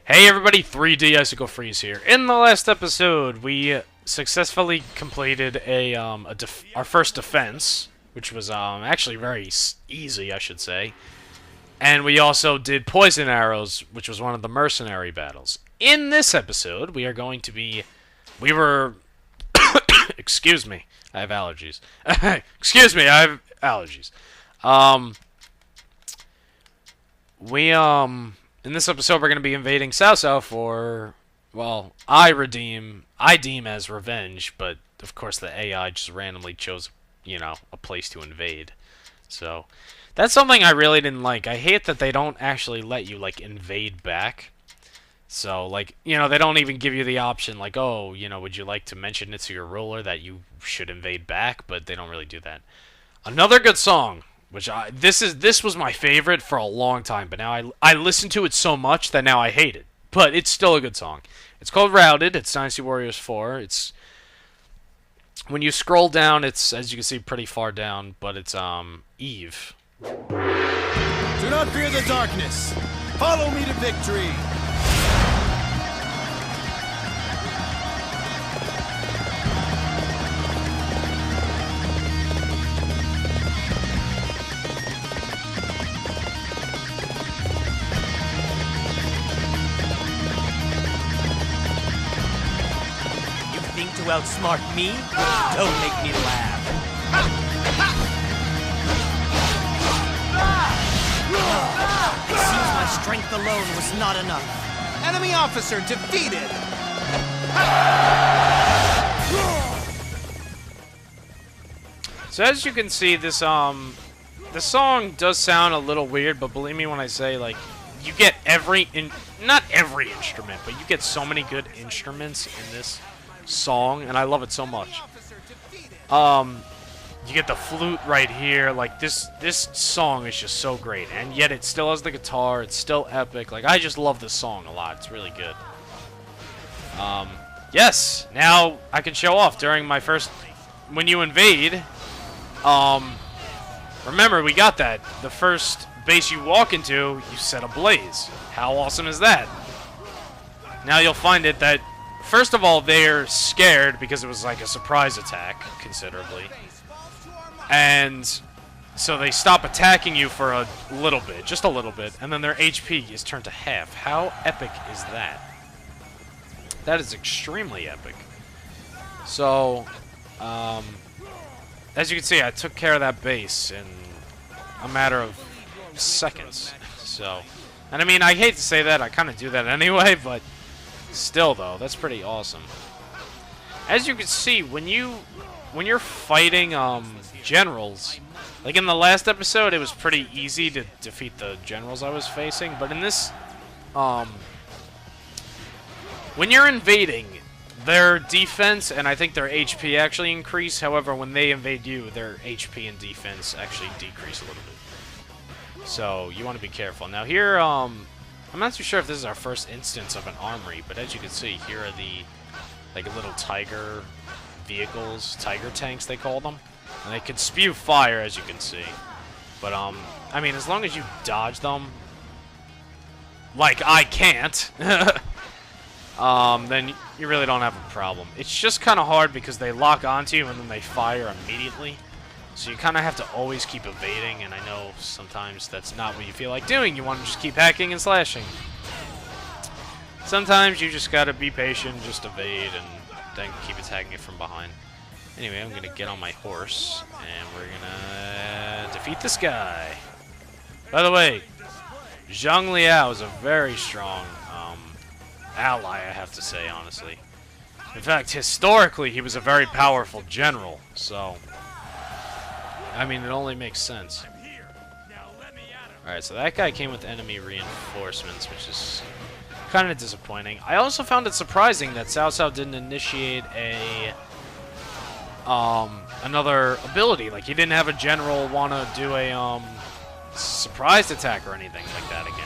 Hey everybody, 3D Icicle Freeze here. In the last episode, we successfully completed our first defense, which was actually very easy, I should say. And we also did poison arrows, which was one of the mercenary battles. In this episode, we were excuse me, I have allergies. Excuse me, I have allergies. In this episode, we're going to be invading Sao for, well, I deem as revenge, but of course the AI just randomly chose, a place to invade. So, that's something I really didn't like. I hate that they don't actually let you, invade back. So, they don't even give you the option, oh, would you like to mention it to your ruler that you should invade back? But they don't really do that. Another good song. This was my favorite for a long time, but now I listen to it so much that now I hate it. But it's still a good song. It's called Routed. It's Dynasty Warriors 4. It's when you scroll down, it's, as you can see, pretty far down, but it's Eve. Do not fear the darkness. Follow me to victory. To outsmart me? Don't make me laugh. It seems my strength alone was not enough. Enemy officer defeated. So as you can see, the song does sound a little weird, but believe me when I say, you get not every instrument, but you get so many good instruments in this song, and I love it so much. You get the flute right here. This song is just so great, and yet it still has the guitar. It's still epic. I just love this song a lot. It's really good. Yes, now I can show off during my first, when you invade. Remember, we got that. The first base you walk into, you set ablaze. How awesome is that? Now you'll find it that first of all, they're scared because it was like a surprise attack, considerably. And so they stop attacking you for a little bit, just a little bit, and then their HP is turned to half. How epic is that? That is extremely epic. So, as you can see, I took care of that base in a matter of seconds. So, and I mean, I hate to say that, I kind of do that anyway, but still, though, that's pretty awesome. As you can see, when you're fighting generals, like in the last episode, it was pretty easy to defeat the generals I was facing. But in this, when you're invading, their defense and I think their HP actually increase. However, when they invade you, their HP and defense actually decrease a little bit. So you want to be careful. Now here, I'm not too sure if this is our first instance of an armory, but as you can see, here are the little tiger vehicles, tiger tanks they call them. And they can spew fire, as you can see. But, I mean, as long as you dodge them, like I can't, then you really don't have a problem. It's just kind of hard because they lock onto you and then they fire immediately. So you kind of have to always keep evading, and I know sometimes that's not what you feel like doing. You want to just keep hacking and slashing. Sometimes you just gotta be patient, just evade, and then keep attacking it from behind. Anyway, I'm gonna get on my horse, and we're gonna defeat this guy. By the way, Zhang Liao is a very strong ally, I have to say, honestly. In fact, historically, he was a very powerful general, so I mean, it only makes sense. Alright, so that guy came with enemy reinforcements, which is kind of disappointing. I also found it surprising that Cao didn't initiate another ability. Like, he didn't have a general want to do a surprise attack or anything like that again.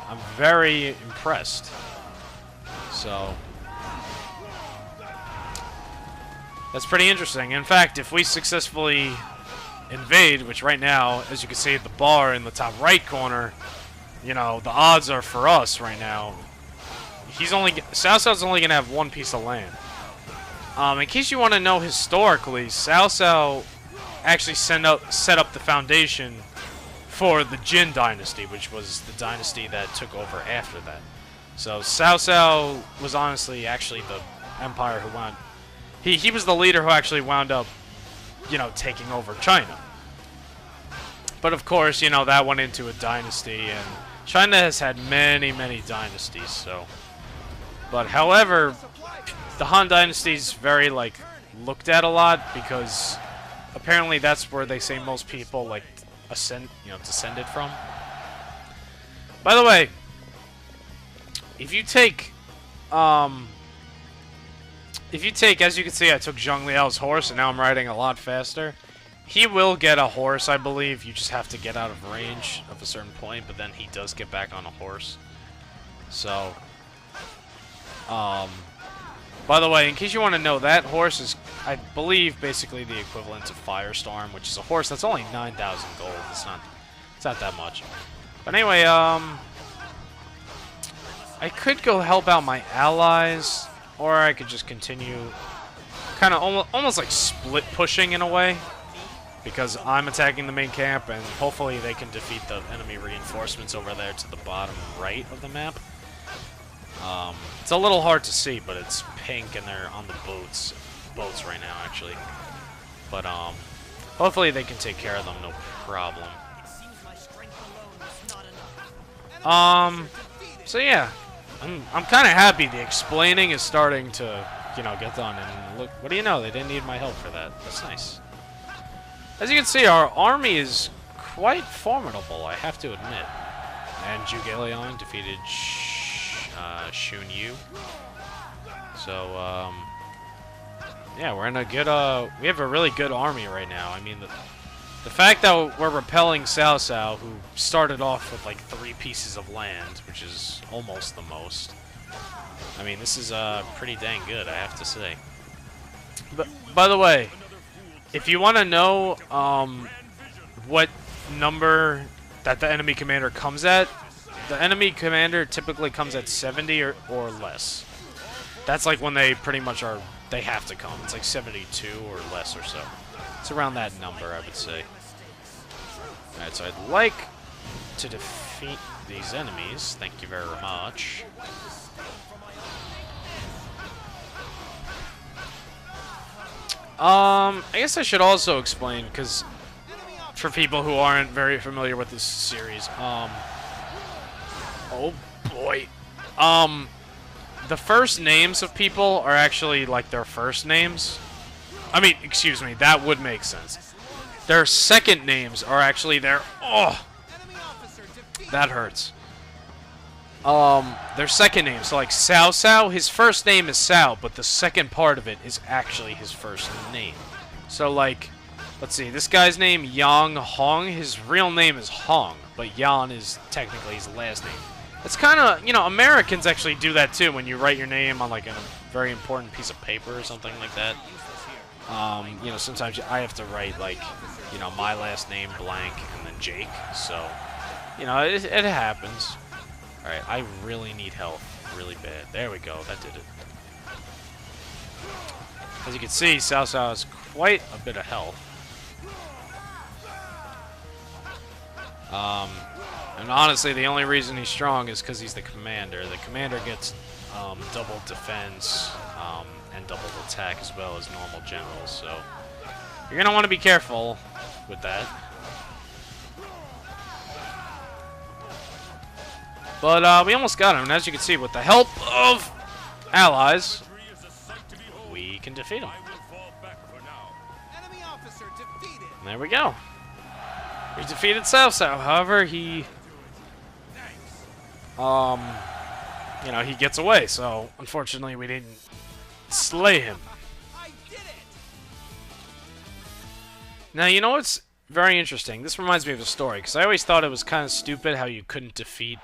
I'm very impressed. So that's pretty interesting. In fact, if we successfully invade, which right now, as you can see at the bar in the top right corner, you know, the odds are for us right now. Cao Cao's only gonna have one piece of land. In case you want to know historically, Cao Cao actually set up the foundation for the Jin dynasty, which was the dynasty that took over after that. So Cao Cao was honestly actually the empire who wound. He was the leader who actually wound up, you know, taking over China. But of course, you know, that went into a dynasty, and China has had many, many dynasties. So, but however, the Han dynasty is very like looked at a lot because apparently that's where they say most people like descended from. By the way, if you take, as you can see, I took Zhang Liao's horse, and now I'm riding a lot faster. He will get a horse, I believe. You just have to get out of range of a certain point, but then he does get back on a horse. So, by the way, in case you want to know, that horse is, I believe, basically the equivalent to Firestorm, which is a horse that's only 9,000 gold. It's not that much. But anyway, I could go help out my allies, or I could just continue kind of almost like split pushing in a way, because I'm attacking the main camp, and hopefully they can defeat the enemy reinforcements over there to the bottom right of the map. It's a little hard to see, but it's pink, and they're on the boats right now, actually. But hopefully they can take care of them, no problem. So yeah, I'm kind of happy the explaining is starting to, you know, get done. And look, what do you know? They didn't need my help for that. That's nice. As you can see, our army is quite formidable, I have to admit. And Zhuge Liang defeated Shun Yu. So, yeah, we're in a good, we have a really good army right now. I mean, the fact that we're repelling Cao Cao, who started off with like 3 pieces of land, which is almost the most. I mean, this is pretty dang good, I have to say. But by the way, if you want to know what number that the enemy commander comes at, the enemy commander typically comes at 70 or less. That's like when they pretty much are, they have to come. It's like 72 or less or so. It's around that number, I would say. Alright, so I'd like to defeat these enemies. Thank you very much. I guess I should also explain, because for people who aren't very familiar with this series, oh boy. The first names of people are actually like their first names. I mean, excuse me, that would make sense. Their second names are actually their, oh, that hurts. Their second names, so like Cao Cao, his first name is Cao, but the second part of it is actually his first name. So like, let's see, this guy's name, Yang Hong, his real name is Hong, but Yan is technically his last name. It's kind of, you know, Americans actually do that too when you write your name on like a very important piece of paper or something like that. You know, sometimes I have to write like, you know, my last name blank and then Jake, so, you know, it happens. Alright, I really need help, really bad. There we go, that did it. As you can see, Cao Cao has quite a bit of health. And honestly, the only reason he's strong is because he's the commander. The commander gets double defense and double attack as well as normal generals, so you're going to want to be careful with that. But we almost got him, and as you can see, with the help of allies, we can defeat him. And there we go. We defeated Cao Cao. However, he, you know, he gets away. So unfortunately, we didn't slay him. Now, you know what's very interesting? This reminds me of a story, because I always thought it was kind of stupid how you couldn't defeat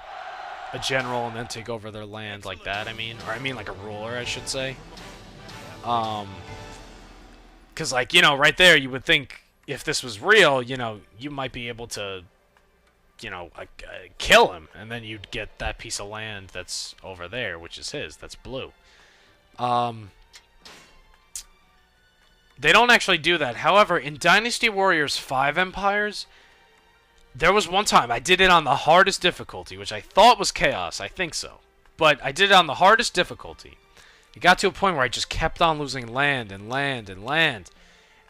a general and then take over their land like that. I mean like a ruler, I should say. Because like, you know, right there, you would think if this was real, you know, you might be able to you know, kill him, and then you'd get that piece of land that's over there, which is his. That's blue. They don't actually do that. However, in Dynasty Warriors 5 Empires, there was one time I did it on the hardest difficulty, which I thought was chaos. I think so. But I did it on the hardest difficulty. It got to a point where I just kept on losing land and land and land.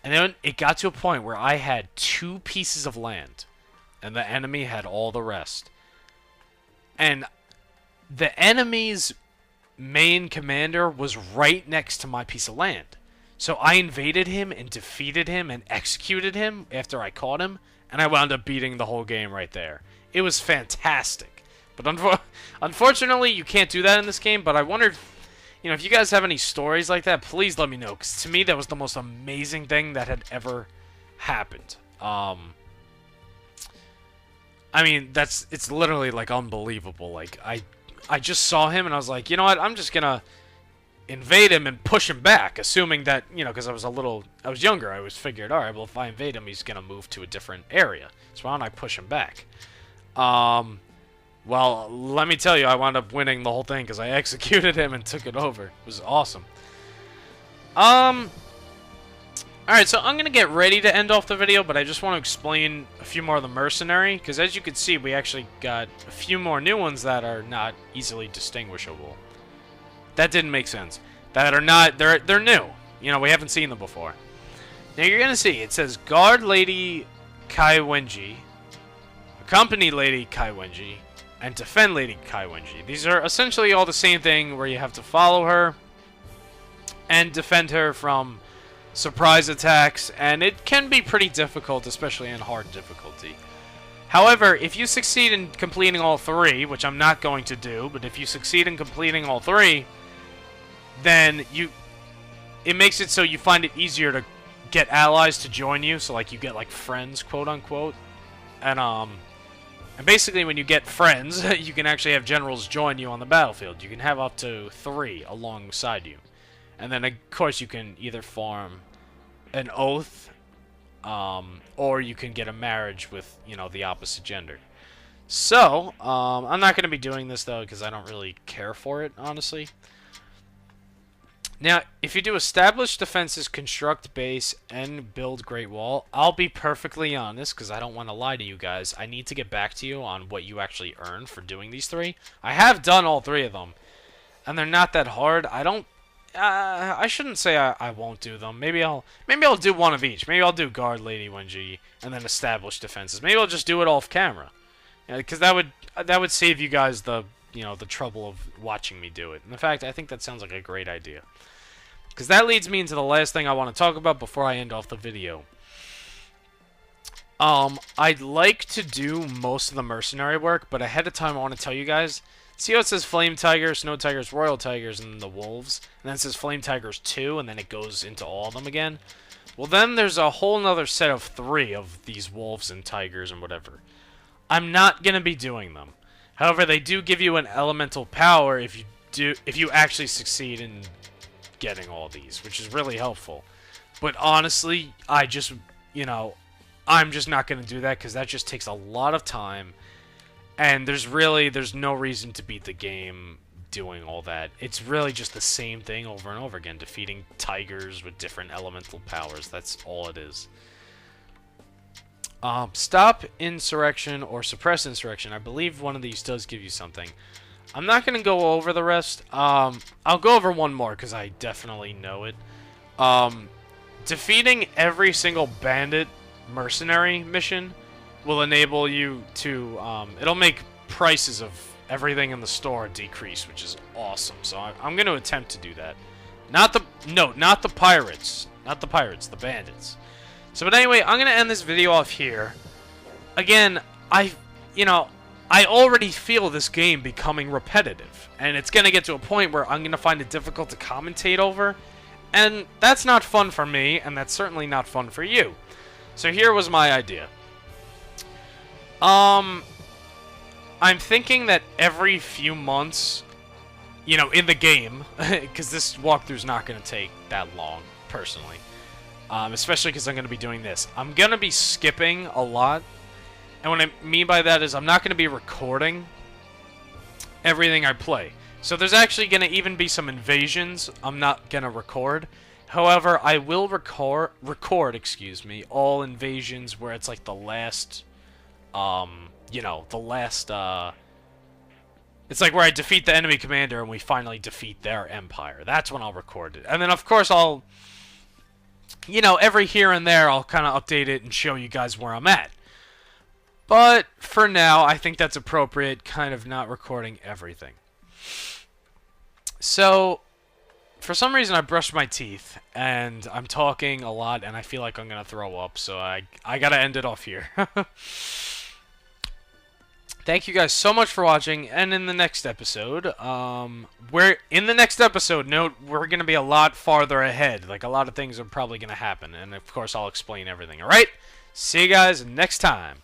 And then it got to a point where I had 2 pieces of land, and the enemy had all the rest. And the enemy's main commander was right next to my piece of land. So I invaded him and defeated him and executed him after I caught him, and I wound up beating the whole game right there. It was fantastic. But unfortunately, you can't do that in this game, but I wondered, you know, if you guys have any stories like that, please let me know, because to me that was the most amazing thing that had ever happened. I mean, it's literally, like, unbelievable. Like, I just saw him, and I was like, you know what, I'm just gonna invade him and push him back, assuming that, you know, because I was younger, I was figured, alright, well, if I invade him, he's gonna move to a different area. So why don't I push him back? Well, let me tell you, I wound up winning the whole thing because I executed him and took it over. It was awesome. Alright, so I'm going to get ready to end off the video, but I just want to explain a few more of the mercenary, because as you can see, we actually got a few more new ones that are not easily distinguishable. That didn't make sense. That are not, they're new. You know, we haven't seen them before. Now you're going to see, it says Guard Lady Kaiwenji, Accompany Lady Kaiwenji, and Defend Lady Kaiwenji. These are essentially all the same thing, where you have to follow her and defend her from surprise attacks, and it can be pretty difficult, especially in hard difficulty. However, if you succeed in completing all 3, which I'm not going to do, but if you succeed in completing all 3, then it makes it so you find it easier to get allies to join you, so like you get like friends, quote unquote. And basically when you get friends, you can actually have generals join you on the battlefield. You can have up to 3 alongside you. And then of course you can either form an oath, or you can get a marriage with, you know, the opposite gender. So, I'm not going to be doing this though, because I don't really care for it, honestly. Now, if you do establish defenses, construct base, and build Great Wall, I'll be perfectly honest, because I don't want to lie to you guys. I need to get back to you on what you actually earn for doing these 3. I have done all 3 of them, and they're not that hard. I shouldn't say I won't do them. Maybe I'll do one of each. Maybe I'll do Guard Lady Wenji and then establish defenses. Maybe I'll just do it off camera, because that would save you guys the trouble of watching me do it. And in fact, I think that sounds like a great idea, because that leads me into the last thing I want to talk about before I end off the video. I'd like to do most of the mercenary work, but ahead of time I want to tell you guys. See how it says Flame Tigers, Snow Tigers, Royal Tigers, and the Wolves? And then it says Flame Tigers 2, and then it goes into all of them again? Well, then there's a whole nother set of 3 of these Wolves and Tigers and whatever. I'm not going to be doing them. However, they do give you an elemental power if you actually succeed in getting all these, which is really helpful. But honestly, I'm just not going to do that, because that just takes a lot of time. And there's no reason to beat the game doing all that. It's really just the same thing over and over again, defeating tigers with different elemental powers. That's all it is. Stop insurrection or suppress insurrection. I believe one of these does give you something. I'm not going to go over the rest. I'll go over one more, because I definitely know it. Defeating every single bandit mercenary mission will enable you to, it'll make prices of everything in the store decrease, which is awesome. So I'm going to attempt to do that. Not the pirates. Not the pirates, the bandits. So, but anyway, I'm going to end this video off here. Again, I already feel this game becoming repetitive. And it's going to get to a point where I'm going to find it difficult to commentate over. And that's not fun for me, and that's certainly not fun for you. So here was my idea. I'm thinking that every few months, you know, in the game, because this walkthrough's not going to take that long, personally, especially because I'm going to be doing this. I'm going to be skipping a lot, And what I mean by that is I'm not going to be recording everything I play. So there's actually going to even be some invasions I'm not going to record. However, I will record, all invasions where it's like the last, it's like where I defeat the enemy commander and we finally defeat their empire. That's when I'll record it. And then, of course, I'll, every here and there, I'll kind of update it and show you guys where I'm at. But for now, I think that's appropriate, kind of not recording everything. So, for some reason, I brushed my teeth, and I'm talking a lot, and I feel like I'm going to throw up, so I got to end it off here. Thank you guys so much for watching, and in the next episode, note, we're going to be a lot farther ahead. Like, a lot of things are probably going to happen, and of course, I'll explain everything, alright? See you guys next time.